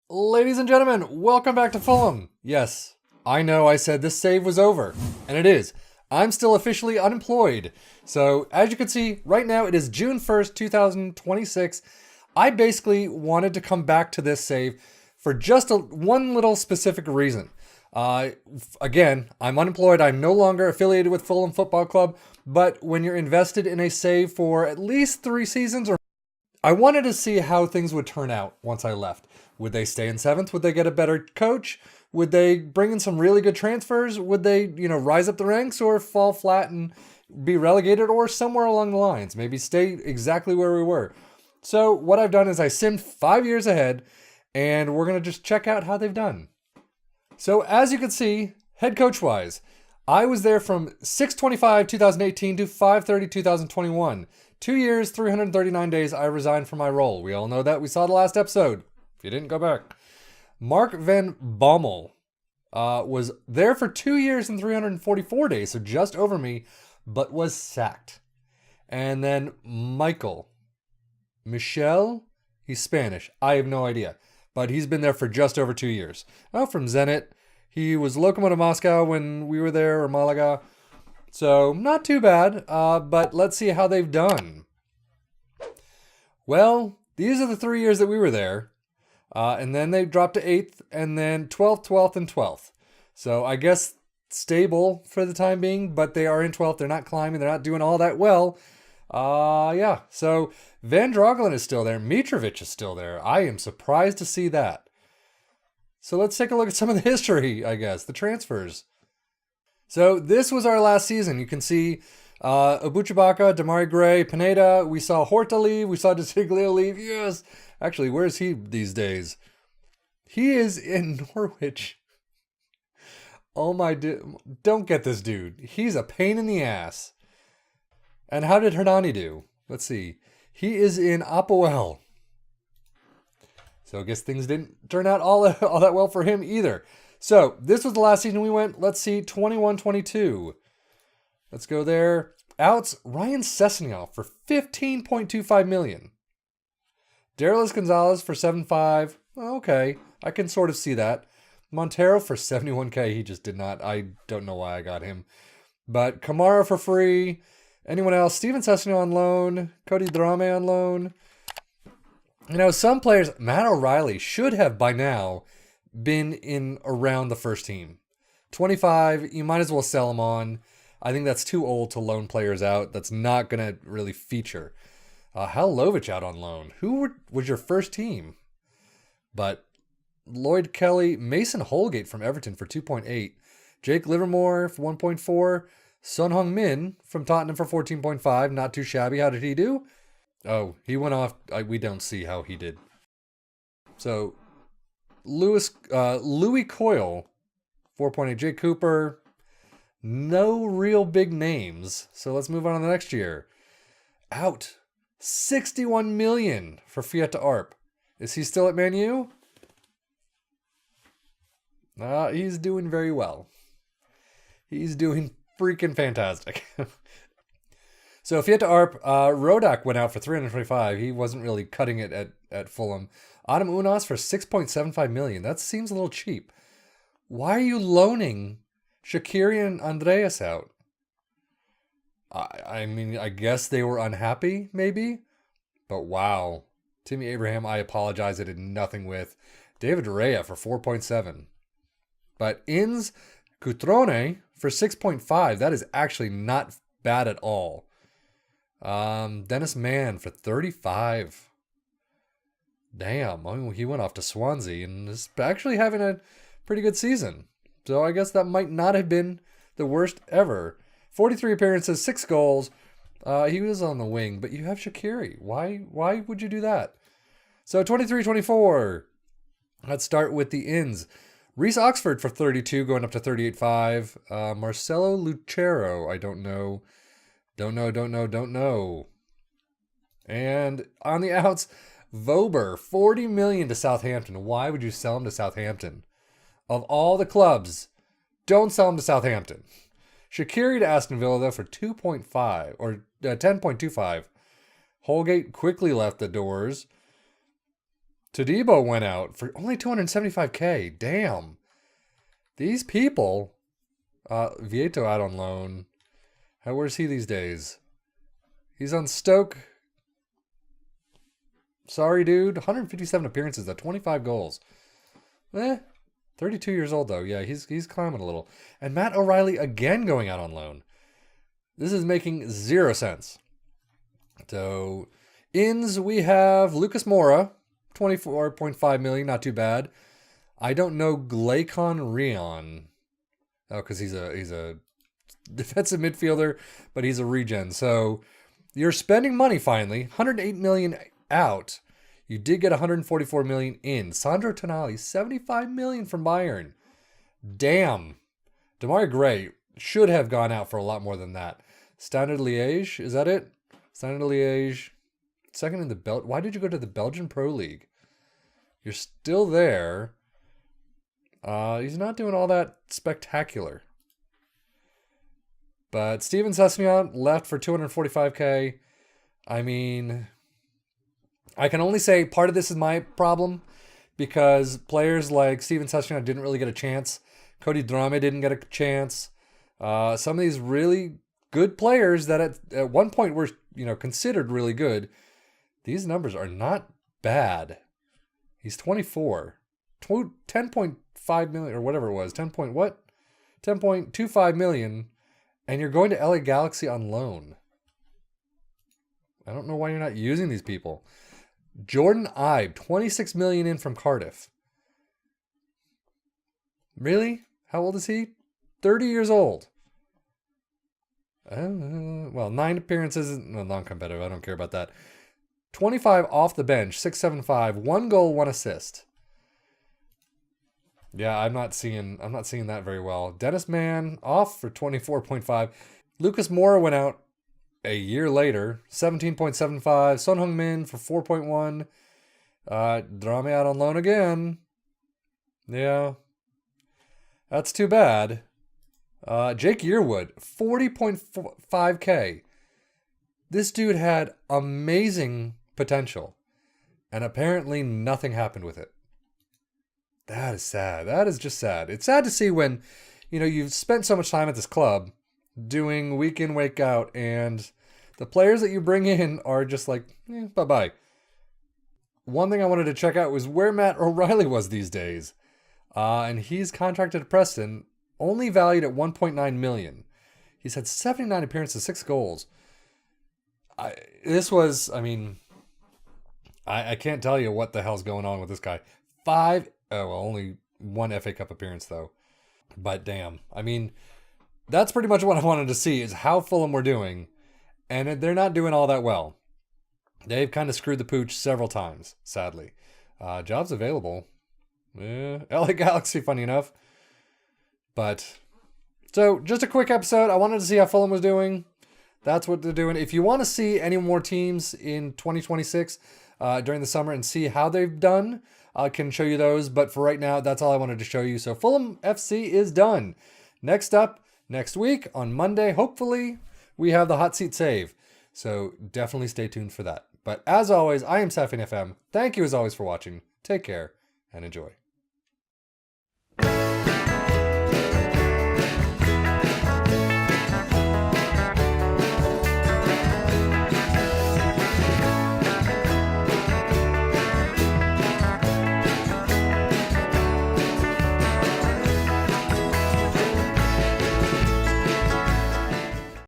Ladies and gentlemen, welcome back to Fulham. Yes, I know I said this save was over, and it is. I'm still officially unemployed. So, as you can see, right now it is June 1st, 2026. I basically wanted to come back to this save for just one little specific reason. Again, I'm unemployed. I'm no longer affiliated with Fulham Football Club, but when you're invested in a save for at least 3 seasons or I wanted to see how things would turn out once I left. Would they stay in seventh? Would they get a better coach? Would they bring in some really good transfers? Would they, rise up the ranks or fall flat and be relegated or somewhere along the lines? Maybe stay exactly where we were. So what I've done is I simmed 5 years ahead and we're going to just check out how they've done. So as you can see, head coach wise, I was there from 6/25/2018 to 5/30/2021. 2 years, 339 days, I resigned from my role. We all know that. We saw the last episode. If you didn't, go back. Mark van Bommel was there for 2 years and 344 days, so just over me, but was sacked. And then Michel, he's Spanish. I have no idea. But he's been there for just over 2 years. Oh, from Zenit. He was Lokomotiv Moscow when we were there, or Malaga. So, not too bad, but let's see how they've done. Well, these are the 3 years that we were there. And then they dropped to 8th, and then 12th, 12th, and 12th. So, I guess stable for the time being, but they are in 12th. They're not climbing. They're not doing all that well. Yeah. So, Van Drogelen is still there. Mitrovic is still there. I am surprised to see that. So, let's take a look at some of the history, I guess, the transfers. So this was our last season. You can see Abuchibaka, Damari Gray, Pineda. We saw Horta leave. We saw DeSiglio leave. Yes. Actually, where is he these days? He is in Norwich. Oh my, don't get this dude. He's a pain in the ass. And how did Hernani do? Let's see. He is in Apoel. So I guess things didn't turn out all that well for him either. So, this was the last season we went. Let's see, 21-22. Let's go there. Outs, Ryan Sessegnon for $15.25 million. Darylus Gonzalez for $7.5. Okay, I can sort of see that. Montero for $71K. He just did not. I don't know why I got him. But Kamara for free. Anyone else? Steven Sessegnon on loan. Cody Drame on loan. Some players, Matt O'Reilly should have by now been in around the first team. 25, you might as well sell him on. I think that's too old to loan players out. That's not going to really feature. Halilovic out on loan. Who was your first team? But Lloyd Kelly, Mason Holgate from Everton for 2.8. Jake Livermore for 1.4. Son Heung-min from Tottenham for 14.5. Not too shabby. How did he do? Oh, he went off. We don't see how he did. So, Louis Coyle, 4.8. Jake Cooper, no real big names. So let's move on to the next year. Out, $61 million for Fiat Arp. Is he still at Man U? He's doing very well. He's doing freaking fantastic. So Fiat Arp, Rodak went out for 325. He wasn't really cutting it at Fulham. Adam Unas for $6.75 million. That seems a little cheap. Why are you loaning Shaqiri and Andreas out? I mean, I guess they were unhappy, maybe? But wow. Timmy Abraham, I apologize. I did nothing with. David Rea for 4.7. But Inns Cutrone for 6.5. That is actually not bad at all. Dennis Mann for 35. Damn, he went off to Swansea and is actually having a pretty good season. So I guess that might not have been the worst ever. 43 appearances, 6 goals. He was on the wing, but you have Shaqiri. Why would you do that? So 23-24. Let's start with the ins. Reece Oxford for 32, going up to 38.5. Marcelo Lucero, I don't know. Don't know. And on the outs, Vober, $40 million to Southampton. Why would you sell him to Southampton? Of all the clubs, don't sell him to Southampton. Shaqiri to Aston Villa, though, for 2.5 or 10.25. Holgate quickly left the doors. Todibo went out for only 275K. Damn. These people. Vieto out on loan. Where's he these days? He's on Stoke. Sorry, dude. 157 appearances, though. 25 goals. 32 years old, though. Yeah, he's climbing a little. And Matt O'Reilly again going out on loan. This is making 0 sense. So, ins, we have Lucas Moura, 24.5 million. Not too bad. I don't know Glacon Rion. Oh, because he's a defensive midfielder, but he's a regen. So, you're spending money finally. 108 million out. You did get 144 million in. Sandro Tonali, 75 million from Bayern. Damn. Demarai Gray should have gone out for a lot more than that. Standard Liège, is that it? Standard Liège, second in the Why did you go to the Belgian Pro League? You're still there. He's not doing all that spectacular. But Steven Sessegnon left for 245K. I mean, I can only say part of this is my problem because players like Steven Sessegnon didn't really get a chance. Cody Drame didn't get a chance. Some of these really good players that at one point were considered really good. These numbers are not bad. He's 24. 10.5 million or whatever it was. 10.25 million. And you're going to LA Galaxy on loan. I don't know why you're not using these people. Jordan Ibe, 26 million in from Cardiff. Really? How old is he? 30 years old. Well, 9 appearances, non-competitive. I don't care about that. 25 off the bench, 675, 1 goal, 1 assist. Yeah, I'm not seeing that very well. Dennis Mann off for 24.5. Lucas Moura went out a year later, 17.75. Son Heung-min for 4.1. Drame out on loan again. Yeah. That's too bad. Jake Yearwood, 40.5K. This dude had amazing potential. And apparently nothing happened with it. That is sad. That is just sad. It's sad to see when, you've spent so much time at this club doing week in, week out, and the players that you bring in are just like, bye-bye. One thing I wanted to check out was where Matt O'Reilly was these days. And he's contracted to Preston, only valued at 1.9 million. He's had 79 appearances, 6 goals. I can't tell you what the hell's going on with this guy. Only 1 FA Cup appearance, though. But damn. That's pretty much what I wanted to see, is how Fulham were doing. And they're not doing all that well. They've kind of screwed the pooch several times, sadly. Jobs available. LA Galaxy, funny enough. But, so, just a quick episode. I wanted to see how Fulham was doing. That's what they're doing. If you want to see any more teams in 2026 during the summer and see how they've done, I can show you those. But for right now, that's all I wanted to show you. So Fulham FC is done. Next up, next week on Monday, hopefully, we have the hot seat save. So definitely stay tuned for that. But as always, I am sefian.FM. Thank you as always for watching. Take care and enjoy.